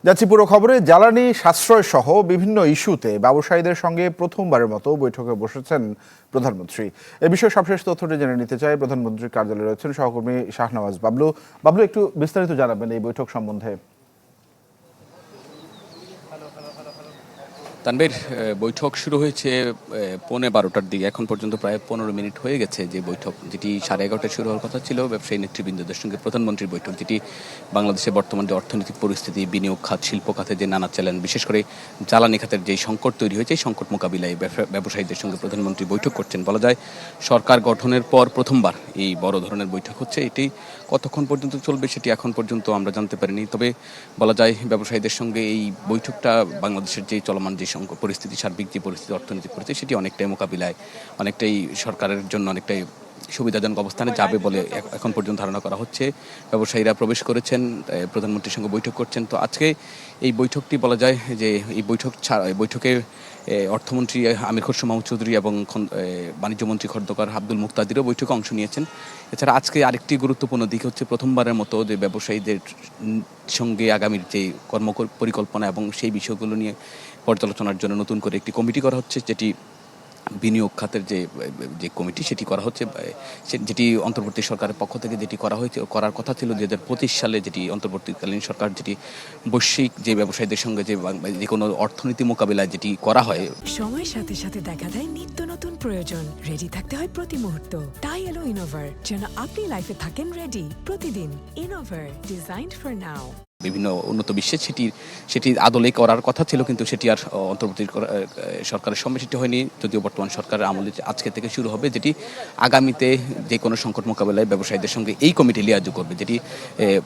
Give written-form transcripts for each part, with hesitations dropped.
যাচ্ছি পুরো খবরে। জ্বালানি সাশ্রয় সহ বিভিন্ন ইস্যুতে ব্যবসায়ীদের সঙ্গে প্রথমবারের মতো বৈঠকে বসেছেন প্রধানমন্ত্রী। এ বিষয়ে সবশেষ তথ্যটি জেনে নিতে চাই। প্রধানমন্ত্রীর কার্যালয়ে রয়েছেন সহকর্মী শাহনওয়াজ বাবলু। বাবলু, একটু বিস্তারিত জানাবেন এই বৈঠক সম্বন্ধে। তানভীর, বৈঠক শুরু হয়েছে 11:15টার দিকে। এখন পর্যন্ত প্রায় 15 মিনিট হয়ে গেছে। যে বৈঠক যেটি 11:30টায় শুরু হওয়ার কথা ছিল, ব্যবসায়ী নেতৃবৃন্দদের সঙ্গে প্রধানমন্ত্রীর বৈঠক, যেটি বাংলাদেশের বর্তমান যে অর্থনৈতিক পরিস্থিতি, বিনিয়োগ খাত, শিল্প খাতে যে নানা চ্যালেঞ্জ, বিশেষ করে জ্বালানি খাতের যে সংকট তৈরি হয়েছে, এই সংকট মোকাবিলায় ব্যবসায়ীদের সঙ্গে প্রধানমন্ত্রী বৈঠক করছেন। বলা যায় সরকার গঠনের পর প্রথমবার এই বড় ধরনের বৈঠক হচ্ছে। এটি কতক্ষণ পর্যন্ত চলবে সেটি এখন পর্যন্ত আমরা জানতে পারিনি। তবে বলা যায় ব্যবসায়ীদের সঙ্গে এই বৈঠকটা বাংলাদেশের যে চলমান যে পরিস্থিতি, সার্বিক যে পরিস্থিতি, অর্থনৈতিক পরিস্থিতি, সেটি অনেকটাই মোকাবিলায়, অনেকটাই সরকারের জন্য অনেকটাই সুবিধাজনক অবস্থানে যাবে বলে এখন পর্যন্ত ধারণা করা হচ্ছে। ব্যবসায়ীরা প্রবেশ করেছেন, প্রধানমন্ত্রীর সঙ্গে বৈঠক করছেন। তো আজকে এই বৈঠকটি বলা যায় যে এই বৈঠকে অর্থমন্ত্রী আমির খসরু মাহমুদ চৌধুরী এবং বাণিজ্যমন্ত্রী খন্দকার আব্দুল মুক্তাদিরও বৈঠকে অংশ নিয়েছেন। এছাড়া আজকে আরেকটি গুরুত্বপূর্ণ দিক হচ্ছে, প্রথমবারের মতো যে ব্যবসায়ীদের সঙ্গে আগামীর যে কর্ম পরিকল্পনা এবং সেই বিষয়গুলো নিয়ে পর্যালোচনার জন্য নতুন করে একটি কমিটি করা হচ্ছে, যেটি বিনিয়োগ খাতের যে কমিটি সেটি করা হচ্ছে, যেটি অন্তর্বর্তী সরকারের পক্ষ থেকে যেটি করার কথা ছিল 2025 সালে, যেটি অন্তর্বর্তীকালীন সরকার যেটি বৈশ্বিক যে ব্যবসায়ীদের সঙ্গে যে কোনো অর্থনীতি মোকাবিলায় যেটি করা হয়। সময়ের সাথে সাথে দেখা দেয় নিত্য নতুন প্রয়োজন। রেডি থাকতে হয় প্রতি মুহূর্ত। তাই এলো ইনোভার, যেন আপনি লাইফে থাকেন রেডি প্রতিদিন। Innova, designed for now. বিভিন্ন উন্নত বিশ্বে সেটি আদলে করার কথা ছিল, কিন্তু সেটি আর অন্তর্বর্তী সরকারের সময় সেটি হয়নি। যদিও বর্তমান সরকারের আমলে আজকে থেকে শুরু হবে, যেটি আগামীতে যে কোনো সংকট মোকাবেলায় ব্যবসায়ীদের সঙ্গে এই কমিটি লিয়াজু করবে, যেটি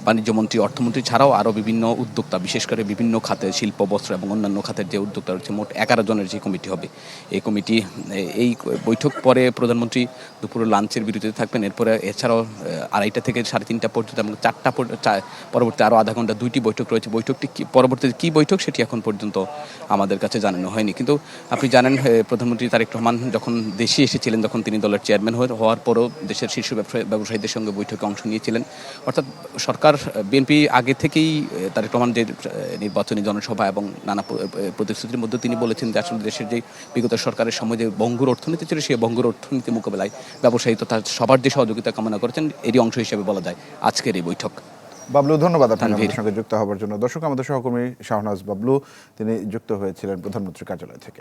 বাণিজ্যমন্ত্রী, অর্থমন্ত্রী ছাড়াও আরও বিভিন্ন উদ্যোক্তা, বিশেষ করে বিভিন্ন খাতে, শিল্প, বস্ত্র এবং অন্যান্য খাতের যে উদ্যোক্তা রয়েছে, মোট 11 জনের যে কমিটি হবে। এই কমিটি এই বৈঠক পরে প্রধানমন্ত্রী দুপুরে লাঞ্চের বিরতিতে থাকবেন। এরপরে এছাড়াও 2:30 থেকে 3:30 পর্যন্ত এবং 4টা পরবর্তী আরও আধা ঘন্টা 2টি বৈঠক রয়েছে। বৈঠকটি পরবর্তীতে কী বৈঠক সেটি এখন পর্যন্ত আমাদের কাছে জানানো হয়নি। কিন্তু আপনি জানেন, প্রধানমন্ত্রী তারেক রহমান যখন দেশে এসেছিলেন, তখন তিনি দলের চেয়ারম্যান হওয়ার পরও দেশের শীর্ষ ব্যবসায়ীদের সঙ্গে বৈঠকে অংশ নিয়েছিলেন। অর্থাৎ সরকার, বিএনপি আগে থেকেই তারেক রহমান যে নির্বাচনী জনসভা এবং নানা প্রতিশ্রুতির মধ্যে তিনি বলেছেন যে আসলে দেশের যে বিগত সরকারের সময় যে ভঙ্গুর অর্থনীতি ছিল, সেই ভঙ্গুর অর্থনীতি মোকাবেলায় ব্যবসায়ী তথা সবার যে সহযোগিতা কামনা করেছেন, এরই অংশ হিসেবে বলা যায় আজকের এই বৈঠক। বাবলু, ধন্যবাদ আপনাকে আমাদের সঙ্গে যুক্ত হওয়ার জন্য। দর্শক, আমাদের সহকর্মী শাহনওয়াজ বাবলু, তিনি যুক্ত হয়েছিলেন প্রধানমন্ত্রীর কার্যালয় থেকে।